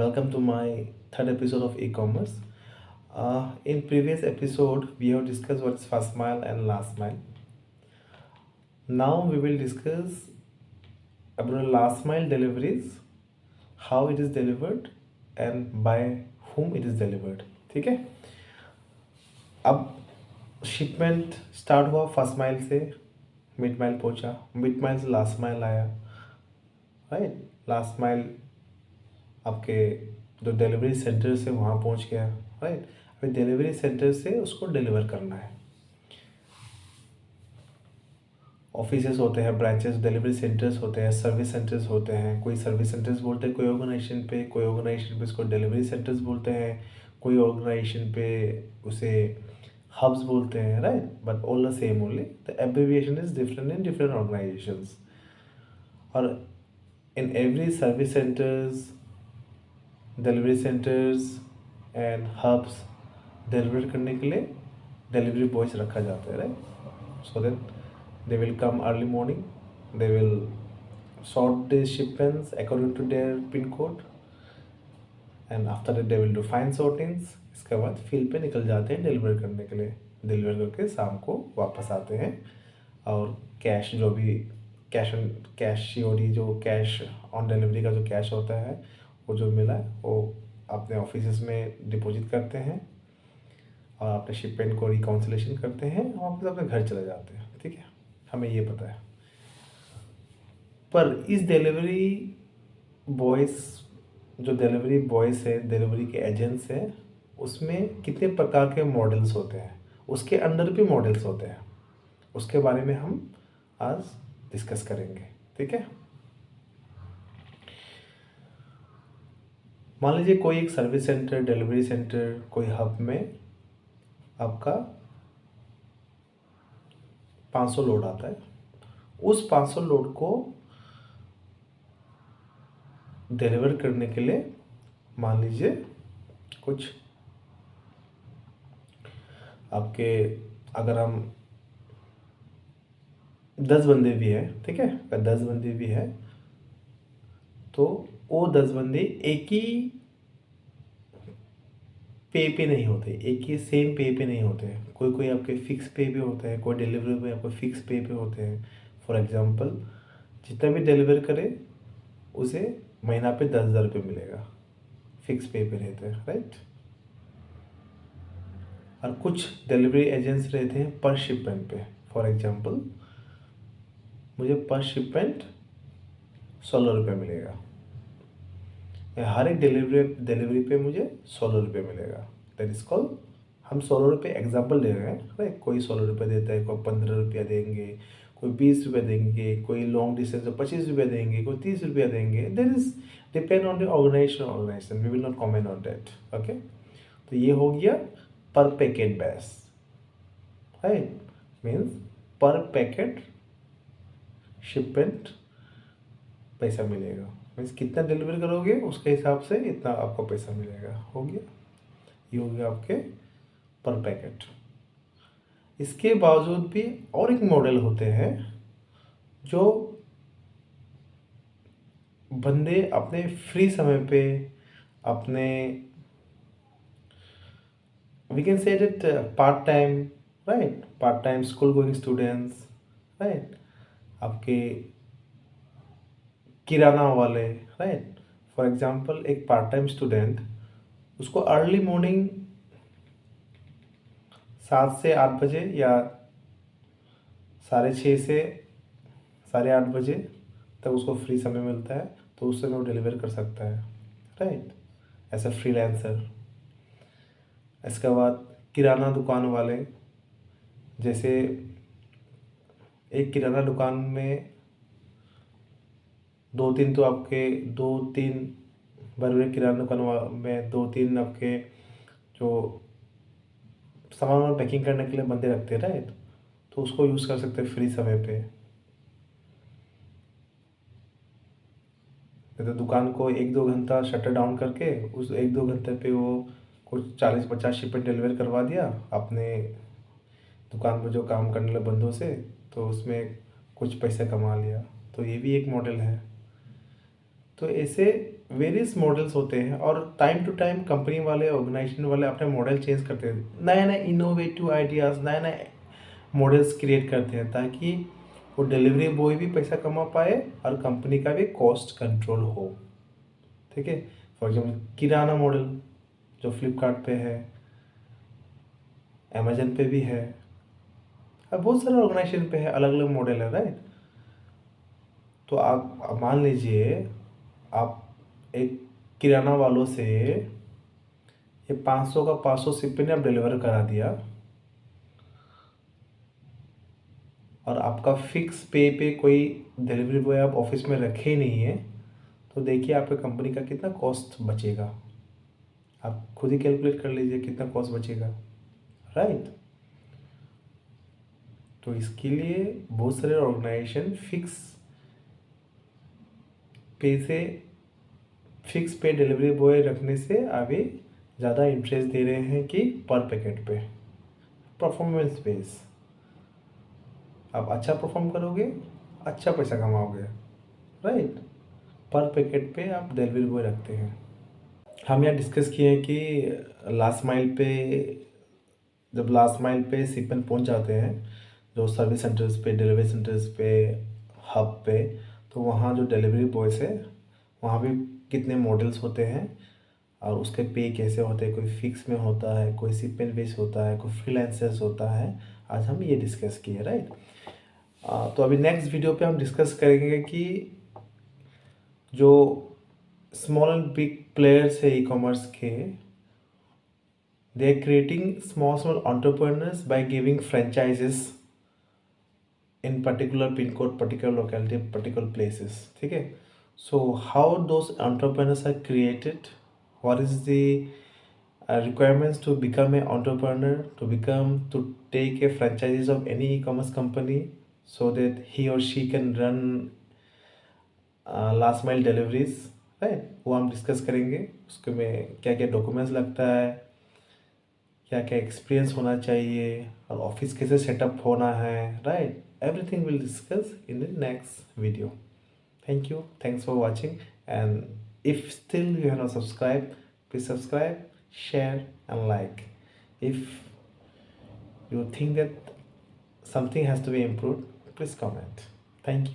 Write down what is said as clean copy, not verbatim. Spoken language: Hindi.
Welcome to my third episode of e-commerce. In previous episode, we have discussed what's first mile and last mile. Now we will discuss about last mile deliveries, how it is delivered, and by whom it is delivered. ठीक है. अब शिपमेंट स्टार्ट हुआ फर्स्ट माइल से, मिड माइल पहुंचा, मिड माइल से लास्ट माइल आया, राइट. लास्ट माइल आपके जो डिलीवरी सेंटर से वहाँ पहुँच गया, राइट. अभी डिलीवरी सेंटर से उसको डिलीवर करना है. ऑफिसेस होते हैं, ब्रांचेस, डिलीवरी सेंटर्स होते हैं, सर्विस सेंटर्स होते हैं. कोई सर्विस सेंटर्स बोलते हैं कोई ऑर्गेनाइजेशन पे उसको डिलीवरी सेंटर्स बोलते हैं, कोई ऑर्गेनाइजेशन पे उसे हब्स बोलते हैं, right. But all the same only the abbreviation is different in different organisations. और in every service centres, delivery centres and hubs deliver करने के लिए डिलीवरी बॉयज रखा जाता है, right. So that they will come early morning, they will sort the shipments according to their pin code and after that they will do fine sortings. इसके बाद फील्ड पे निकल जाते हैं डिलीवर करने के लिए. डिलीवर करके शाम को वापस आते हैं और कैश जो भी कैश COD जो कैश ऑन डिलीवरी का जो कैश होता है वो जो मिला है वो अपने ऑफिस में डिपॉजिट करते हैं और अपने शिपमेंट को रिकाउंसिलेशन करते हैं और वापस अपने घर चले जाते हैं. ठीक है, हमें ये पता है. पर इस डिलीवरी बॉयज़ है, डिलीवरी के एजेंट्स हैं, उसमें कितने प्रकार के मॉडल्स होते हैं, उसके अंदर भी मॉडल्स होते हैं. उसके बारे में हम आज डिस्कस करेंगे. ठीक है. मान लीजिए कोई एक सर्विस सेंटर, डिलीवरी सेंटर, कोई हब में आपका 500 लोड आता है. उस 500 लोड को डिलीवर करने के लिए मान लीजिए कुछ आपके, अगर हम 10 बंदे भी हैं, ठीक है, अगर 10 बंदे भी हैं तो वो 10 बंदे एक ही पे नहीं होते, एक ही सेम पे नहीं होते. कोई आपके फिक्स पे होते हैं, कोई डिलीवरी पे आपको फिक्स पे होते हैं. फॉर एग्जांपल जितना भी डिलीवर करे उसे महीना पे 10,000 रुपये मिलेगा, फिक्स पे रहते हैं, राइट. और कुछ डिलीवरी एजेंट्स रहते हैं पर शिपमेंट पे. फॉर एग्जांपल मुझे पर शिपमेंट 16 रुपये मिलेगा, हर एक डिलीवरी पे मुझे 16 रुपये मिलेगा. दैट इज कॉल्ड, हम 16 रुपये एग्जाम्पल दे रहे हैं, राइट. कोई 16 रुपये देता है, कोई 15 रुपया देंगे, कोई 20 रुपये देंगे, कोई लॉन्ग डिस्टेंस में 25 रुपये देंगे, कोई 30 रुपया देंगे. That is depend on the organization. We will not comment on that. Okay. तो ये हो गया per packet base, right. Means per packet shipment पैसा मिलेगा. मीन्स कितना डिलीवर करोगे उसके हिसाब से इतना आपको पैसा मिलेगा. हो गया, ये हो गया आपके पर पैकेट. इसके बावजूद भी और एक मॉडल होते हैं जो बंदे अपने फ्री समय पे, अपने we can say that part time, right, part time school going students, right, आपके किराना वाले, राइट. फॉर एग्जांपल एक पार्ट टाइम स्टूडेंट, उसको अर्ली मॉर्निंग 7 से 8 बजे या 6:30 से 8:30 बजे तक उसको फ्री समय मिलता है, तो उस समय वो डिलीवर कर सकता है, राइट, एज अ फ्रीलांसर. इसके बाद किराना दुकान वाले, जैसे एक किराना दुकान में 2-3 तो आपके 2-3 बड़े किराना दुकान में 2-3 आपके जो सामान पैकिंग करने के लिए बंदे रखते हैं, राइट. तो उसको यूज़ कर सकते हैं फ्री समय पे. तो दुकान को 1-2 घंटा शटर डाउन करके उस 1-2 घंटे पे वो कुछ 40-50 शिपमेंट डिलीवर करवा दिया अपने दुकान में जो काम करने वाले बंदों से, तो उसमें कुछ पैसे कमा लिया. तो ये भी एक मॉडल है. तो ऐसे वेरियस मॉडल्स होते हैं और टाइम टू टाइम कंपनी वाले ऑर्गेनाइजेशन वाले अपने मॉडल चेंज करते हैं, नए नए इनोवेटिव आइडियाज़, नए नए मॉडल्स क्रिएट करते हैं ताकि वो डिलीवरी बॉय भी पैसा कमा पाए और कंपनी का भी कॉस्ट कंट्रोल हो। ठीक है, फॉर एग्जाम्पल किराना मॉडल जो फ्लिपकार्ट पे है, अमेजन पे भी है, और बहुत सारे ऑर्गेनाइजेशन पे है, अलग अलग मॉडल है, राइट। तो आप मान लीजिए आप एक किराना वालों से ये 500 का 500 सिप्पी ने आप डिलीवर करा दिया और आपका फिक्स पे कोई डिलीवरी बॉय आप ऑफिस में रखे ही नहीं है, तो देखिए आपके कंपनी का कितना कॉस्ट बचेगा। आप खुद ही कैलकुलेट कर लीजिए कितना कॉस्ट बचेगा, राइट। तो इसके लिए बहुत सारे ऑर्गेनाइजेशन फिक्स पे डिलीवरी बॉय रखने से अभी ज़्यादा इंटरेस्ट दे रहे हैं कि पर पैकेट पे, परफॉर्मेंस बेस। आप अच्छा परफॉर्म करोगे, अच्छा पैसा कमाओगे, राइट। पर पैकेट पे आप डिलीवरी बॉय रखते हैं। हम यहाँ डिस्कस किए हैं कि लास्ट माइल पे शिपमेंट पहुँच जाते हैं, जो सर्विस सेंटर्स पे, डिलीवरी सेंटर्स पे, हब पे, तो वहाँ जो डिलीवरी बॉयज़ है वहाँ भी कितने मॉडल्स होते हैं और उसके पे कैसे होते हैं, कोई फिक्स में होता है, कोई शिपमेंट बेस होता है, कोई फ्रीलांसर्स होता है। आज हम ये डिस्कस किए, राइट। तो अभी नेक्स्ट वीडियो पे हम डिस्कस करेंगे कि जो स्मॉल एंड बिग प्लेयर्स है ई कॉमर्स के, they are creating small entrepreneurs by giving franchises in particular pin code, particular locality, particular places. ठीक है, so how those entrepreneurs are created, what is the requirements to become an entrepreneur, to take a franchise of any e-commerce company so that he or she can run last mile deliveries, right. वो हम डिस्कस करेंगे, उसके में क्या क्या डॉक्यूमेंट्स लगता है, क्या क्या एक्सपीरियंस होना चाहिए और ऑफिस कैसे सेटअप होना है, right. Everything will discuss in the next video. Thank you, thanks for watching, and if still you have not subscribe, please subscribe, share and like. If you think that something has to be improved, please comment. Thank you.